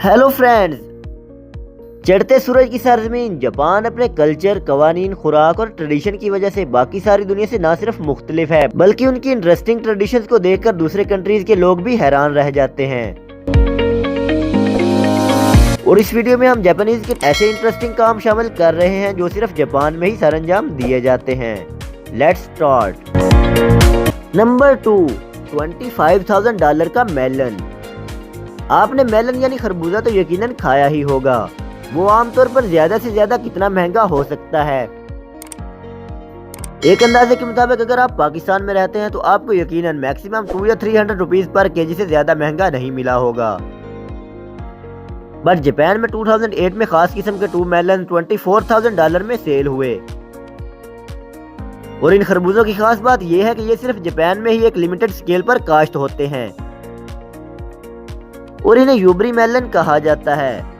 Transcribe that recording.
Hello friends, चढ़ते सूरज की सरजमीन Japan अपने कल्चर, कवानीन, खुराक और ट्रेडिशन की वजह से बाकी सारी दुनिया से ना सिर्फ मुख्तलिफ है बल्कि उनकी इंटरेस्टिंग ट्रेडिशंस को देखकर दूसरे कंट्रीज के लोग भी हैरान रह जाते हैं। और इस वीडियो में हम जापानीज के ऐसे इंटरेस्टिंग काम शामिल कर रहे हैं जो सिर्फ जापान में ही सरंजाम दिए जाते हैं। Let's start. नंबर 2, $25,000 का मेलन। आपने मेलन यानी खरबूजा तो यकीनन खाया ही होगा। वो आमतौर पर ज्यादा से ज्यादा कितना महंगा हो सकता है? एक अंदाजे के मुताबिक अगर आप पाकिस्तान में रहते हैं तो आपको यकीनन मैक्सिमम 2 या 300 रुपीज पर केजी से ज्यादा महंगा नहीं मिला होगा। बट जापान में 2008 में खास किस्म के 2 मेलन $24,000 में सेल हुए। और इन खरबूजों की खास बात यह है कि ये सिर्फ जापान में ही एक लिमिटेड स्केल पर काश्त होते हैं और इन्हें यूबरी मेलन कहा जाता है।